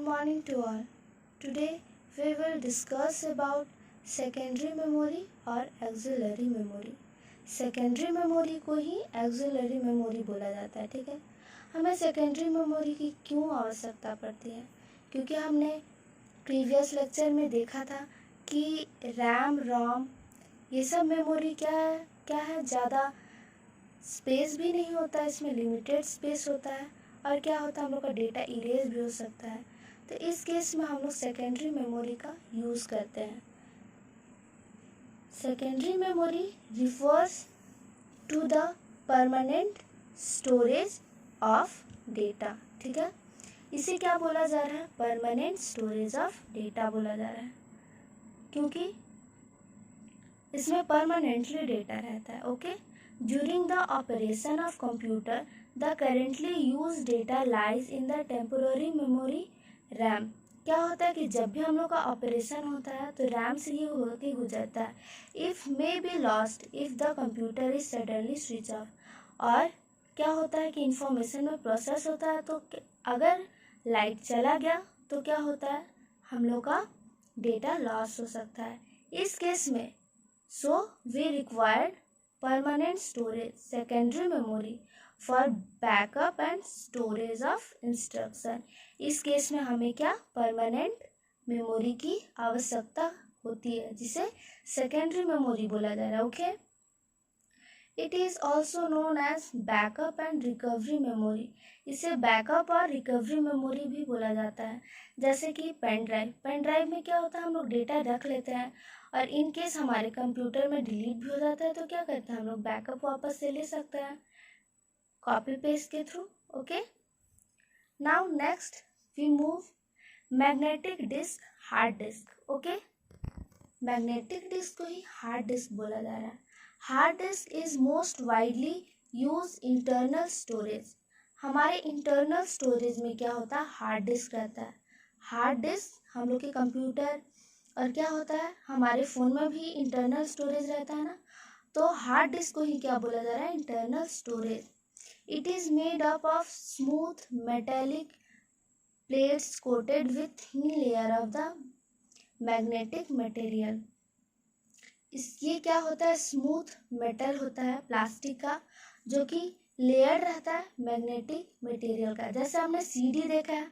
morning to all. Today we will discuss about secondary memory और auxiliary memory. Secondary memory को ही auxiliary memory बोला जाता है. ठीक है, हमें सेकेंडरी मेमोरी की क्यों आवश्यकता पड़ती है? क्योंकि हमने प्रीवियस लेक्चर में देखा था कि रैम रोम ये सब मेमोरी क्या है ज़्यादा स्पेस भी नहीं होता है, इसमें लिमिटेड स्पेस होता है और क्या होता है हम लोग का डेटा इरेज भी हो सकता है. तो इस केस में हम लोग सेकेंडरी मेमोरी का यूज़ करते हैं. Secondary memory refers to the permanent storage of data. ठीक है, इसे क्या बोला जा रहा है? परमानेंट स्टोरेज ऑफ डेटा बोला जा रहा है, क्योंकि इसमें परमानेंटली डेटा रहता है. Okay, during the operation of computer the currently use data lies in the temporary memory RAM. क्या होता है कि जब भी हम लोग का ऑपरेशन होता है तो रैम से ही होके गुजरता है. If may be lost if the computer is suddenly switch off. और क्या होता है कि इंफॉर्मेशन में प्रोसेस होता है, तो अगर लाइट चला गया तो क्या होता है, हम लोग का डेटा लॉस हो सकता है. इस केस में so we required permanent storage secondary memory for backup and storage of instruction. इस केस में हमें क्या परमानेंट मेमोरी की आवश्यकता होती है, जिसे सेकेंडरी मेमोरी बोला जा रहा है. Okay, it is also known as backup and recovery memory. इसे बैकअप और रिकवरी मेमोरी भी बोला जाता है. जैसे कि पेन ड्राइव में क्या होता है, हम लोग डेटा रख लेते हैं और इन केस हमारे कंप्यूटर में डिलीट भी हो जाता है तो क्या करते हैं हम लोग बैकअप वापस से ले सकते हैं कॉपी पेस्ट के थ्रू. Okay, now next we move magnetic disk, hard disk. Okay, magnetic disk को ही हार्ड डिस्क बोला जा रहा है. Hard disk is most widely use internal storage. हमारे इंटरनल स्टोरेज में क्या होता है, हार्ड डिस्क रहता है. हार्ड डिस्क हम लोग के कंप्यूटर और क्या होता है हमारे फ़ोन में भी इंटरनल स्टोरेज रहता है ना, तो हार्ड डिस्क को ही क्या बोला जा रहा है, internal storage. It is made up of smooth metallic plates coated with thin layer of the magnetic material. ये क्या होता है, स्मूथ मेटल होता है प्लास्टिक का, जो कि लेयर रहता है मैग्नेटिक मटेरियल का. जैसे हमने सीडी देखा है,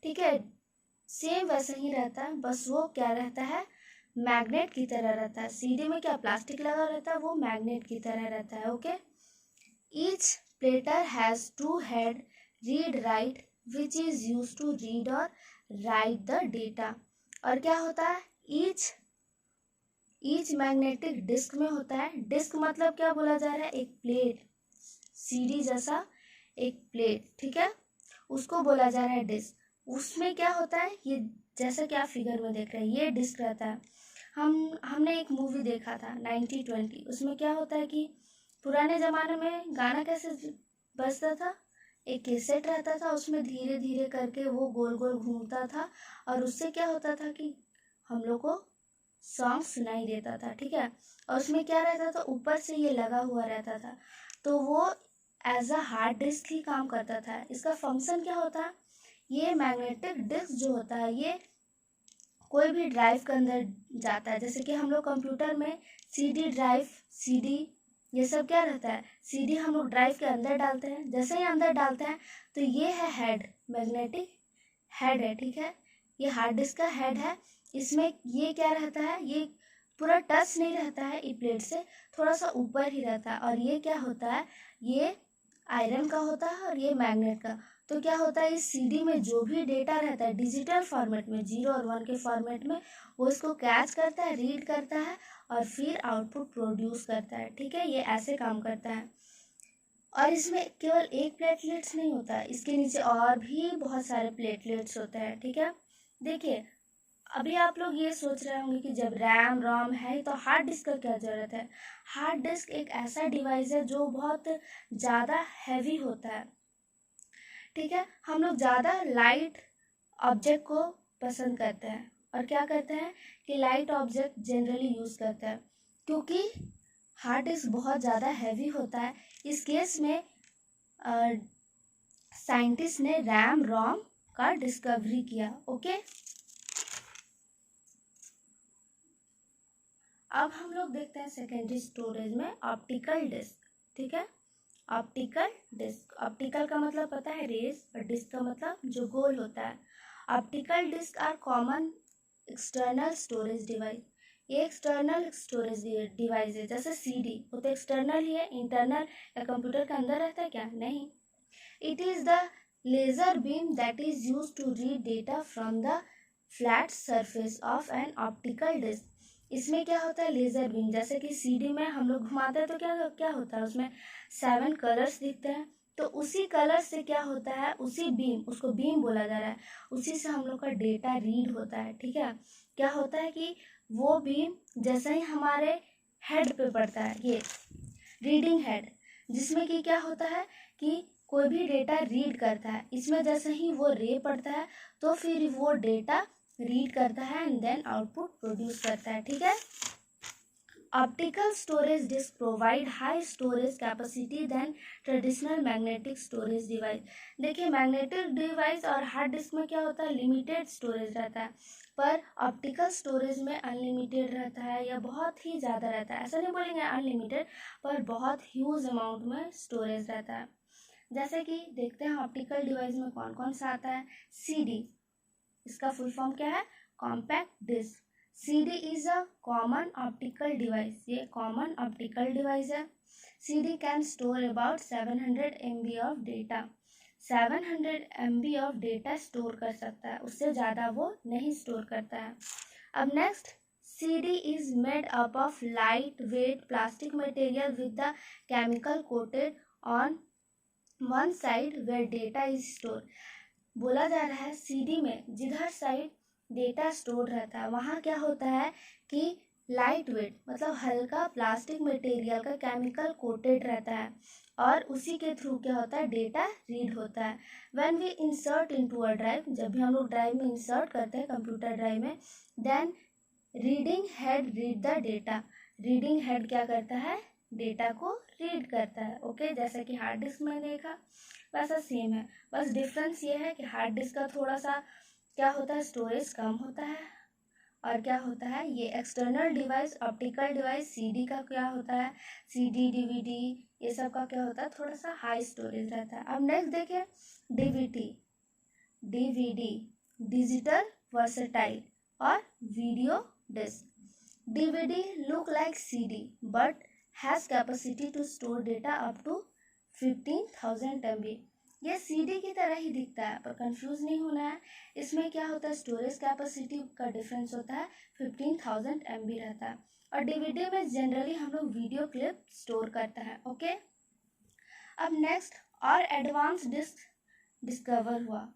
ठीक है, सेम वैसे ही रहता है, बस वो क्या रहता है, मैग्नेट की तरह रहता है. सीडी में क्या प्लास्टिक लगा रहता है, वो मैग्नेट की तरह रहता है. Okay, each platter has two head read write which is used to read or write the data. और क्या होता है, each मैग्नेटिक डिस्क में होता है. डिस्क मतलब क्या बोला जा रहा है, एक प्लेट, सीडी जैसा एक प्लेट. ठीक है, उसको बोला जा रहा है डिस्क. उसमें क्या होता है, ये जैसा कि आप फिगर में देख रहे हैं ये डिस्क रहता है. हमने एक मूवी देखा था 1920. उसमें क्या होता है कि पुराने ज़माने में गाना कैसे बजता था, एक कैसेट रहता था, उसमें धीरे धीरे करके वो गोल गोल घूमता था और उससे क्या होता था कि हम लोग को सॉन्ग सुनाई देता था. ठीक है, और उसमें क्या रहता था, ऊपर से ये लगा हुआ रहता था, तो वो एज अ हार्ड डिस्क ही काम करता था. इसका फंक्शन क्या होता है, ये मैग्नेटिक डिस्क जो होता है ये कोई भी ड्राइव के अंदर जाता है. जैसे कि हम लोग कंप्यूटर में सीडी ड्राइव, सीडी ये सब क्या रहता है, सीडी हम लोग ड्राइव के अंदर डालते हैं. जैसे ही अंदर डालते हैं तो ये है हेड, मैग्नेटिक हेड है. ठीक है, ये हार्ड डिस्क का हेड है. इसमें ये क्या रहता है, ये पूरा टच नहीं रहता है, ई प्लेट से थोड़ा सा ऊपर ही रहता है. और ये क्या होता है, ये आयरन का होता है और ये मैग्नेट का. तो क्या होता है, इस सीडी में जो भी डेटा रहता है डिजिटल फॉर्मेट में, 0 और 1 के फॉर्मेट में, वो इसको कैच करता है, रीड करता है और फिर आउटपुट प्रोड्यूस करता है. ठीक है, ये ऐसे काम करता है. और इसमें केवल एक प्लेटलेट्स नहीं होता है, इसके नीचे और भी बहुत सारे प्लेटलेट्स होते हैं. ठीक है, देखिए अभी आप लोग ये सोच रहे होंगे कि जब रैम रोम है तो हार्ड डिस्क का क्या ज़रूरत है. हार्ड डिस्क एक ऐसा डिवाइस है जो बहुत ज़्यादा हैवी होता है. ठीक है, हम लोग ज़्यादा लाइट ऑब्जेक्ट को पसंद करते हैं और क्या करते हैं कि लाइट ऑब्जेक्ट जनरली यूज़ करते हैं, क्योंकि हार्ड डिस्क बहुत ज़्यादा हैवी होता है. इस केस में साइंटिस्ट ने रैम रोम का डिस्कवरी किया। ओके, अब हम लोग देखते हैं सेकेंडरी स्टोरेज में ऑप्टिकल डिस्क। ठीक है, ऑप्टिकल डिस्क, ऑप्टिकल का मतलब पता है रेज, और डिस्क का मतलब जो गोल होता है। Optical disk are common external storage device. ये एक्सटर्नल स्टोरेज डिवाइस है, जैसे सीडी, वो तो एक्सटर्नल ही है, इंटरनल या कंप्यूटर के अंदर रहता है क्या? नहीं। It is the laser beam that is use to read data from the flat surface of an optical disk. इसमें क्या होता है? लेजर बीम, जैसे कि सीडी में हम लोग घुमाते हैं तो क्या क्या होता है, उसमें 7 कलर्स दिखते हैं, तो उसी कलर से क्या होता है, उसी बीम, उसको बीम बोला जा रहा है, उसी से हम लोग का डेटा रीड होता है। ठीक है, क्या होता है कि वो बीम जैसे ही हमारे हेड पे पड़ता है, ये रीडिंग हेड, जिसमें कि क्या होता है कि कोई भी डेटा रीड करता है, इसमें जैसे ही वो रे पड़ता है तो फिर वो डेटा रीड करता है एंड देन आउटपुट प्रोड्यूस करता है। ठीक है, optical storage disk provide high storage capacity than traditional magnetic storage device. देखिए, मैग्नेटिक डिवाइस और हार्ड डिस्क में क्या होता है, लिमिटेड स्टोरेज रहता है, पर ऑप्टिकल स्टोरेज में अनलिमिटेड रहता है या बहुत ही ज़्यादा रहता है। ऐसा नहीं बोलेंगे अनलिमिटेड, पर बहुत ह्यूज अमाउंट में स्टोरेज रहता है। जैसे कि देखते हैं ऑप्टिकल डिवाइस में कौन कौन सा आता है। सीडी, इसका फुल फॉर्म क्या है? Compact disk. CD is a common optical device, ये common optical device है। CD can store about 700 MB of data, 700 MB of data store कर सकता है, उससे ज़्यादा वो नहीं स्टोर करता है। अब next, CD is made up of light weight plastic material with the chemical coated on one side where data is stored। बोला जा रहा है CD में जिधर साइड डेटा स्टोर रहता है वहाँ क्या होता है कि लाइट वेट, मतलब हल्का प्लास्टिक मटेरियल का केमिकल कोटेड रहता है, और उसी के थ्रू क्या होता है, डेटा रीड होता है। When we insert into a drive, जब भी हम लोग ड्राइव में इंसर्ट करते हैं, कंप्यूटर ड्राइव में, then reading head read the data. Reading head क्या करता है, डेटा को रीड करता है। ओके, जैसा कि हार्ड डिस्क में देखा वैसा सेम है, बस डिफरेंस ये है कि हार्ड डिस्क का थोड़ा सा क्या होता है, स्टोरेज कम होता है, और क्या होता है, ये external device optical device CD का क्या होता है, सीडी डीवीडी ये सब का क्या होता है, थोड़ा सा हाई स्टोरेज रहता है। अब नेक्स्ट देखिए, डीवीडी, डीवीडी डिजिटल वर्सेटाइल और video disk. DVD look like CD but has capacity to store data up to 15,000 MB। ये सीडी की तरह ही दिखता है, पर कंफ्यूज नहीं होना है। इसमें क्या होता है, स्टोरेज कैपेसिटी का डिफरेंस होता है, 15,000 MB रहता है, और डीवीडी में जनरली हम लोग वीडियो क्लिप स्टोर करते हैं। ओके, अब नेक्स्ट, और एडवांस डिस्क डिस्कवर हुआ,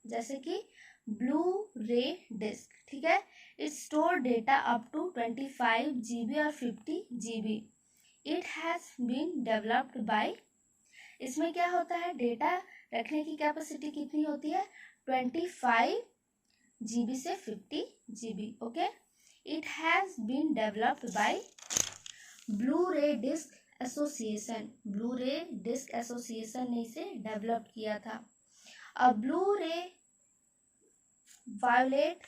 जैसे कि ब्लू रे डिस्क। ठीक है, it store data up to 25 GB और 50 GB। It has been developed by, इसमें क्या होता है, डेटा रखने की कैपेसिटी कितनी होती है, 25 GB से 50 GB। Okay, it has been developed by blue ray disk association. Blue ray disk association ने इसे डेवलप किया था। A blue ray violet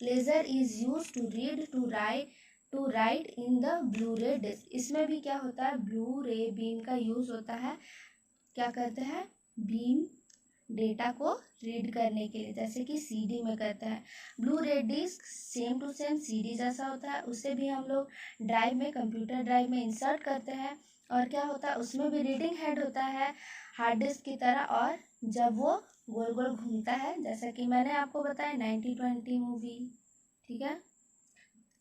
laser is use to read to write in the blue ray disk. इसमें भी क्या होता है, blue रे बीम का यूज होता है, क्या करते हैं, बीम डेटा को रीड करने के लिए, जैसे कि सीडी में करते हैं। Blue ray disk same to same CD जैसा होता है, उससे भी हम लोग ड्राइव में, कंप्यूटर ड्राइव में इंसर्ट करते हैं, और क्या होता है, उसमें भी रीडिंग हेड होता है हार्ड डिस्क की तरह, और जब वो गोल गोल घूमता है, जैसा कि मैंने आपको बताया 1920 मूवी। ठीक है,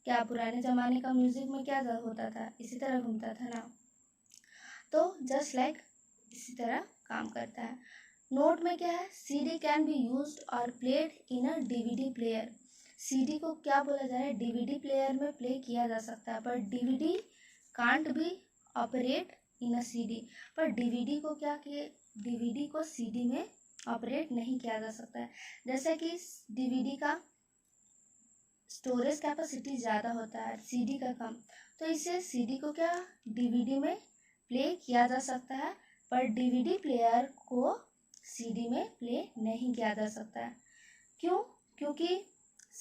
क्या पुराने ज़माने का म्यूजिक में क्या होता था, इसी तरह घूमता था ना, तो जस्ट लाइक इसी तरह काम करता है। नोट में क्या है, सीडी कैन बी यूज्ड और played in a DVD player. CD को क्या बोला जा रहा है, डीवीडी प्लेयर में प्ले किया जा सकता है, पर DVD can't be operate in a CD. पर डीवीडी को क्या किए, डीवीडी को सीडी में ऑपरेट नहीं किया जा सकता है, जैसे कि डीवीडी का स्टोरेज कैपेसिटी ज़्यादा होता है, सीडी का कम, तो इसे सीडी को क्या डीवीडी में प्ले किया जा सकता है, पर डीवीडी प्लेयर को CD में प्ले नहीं किया जा सकता है। क्यों? क्योंकि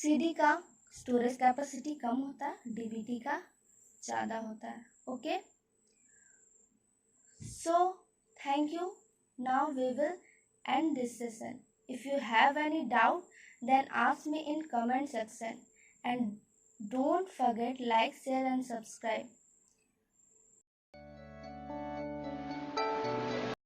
CD का स्टोरेज कैपेसिटी कम होता है, DVD का ज़्यादा होता है। Okay, so thank you. Now we will end this session. If you have any doubt, then ask me in comment section. And don't forget like, share and subscribe.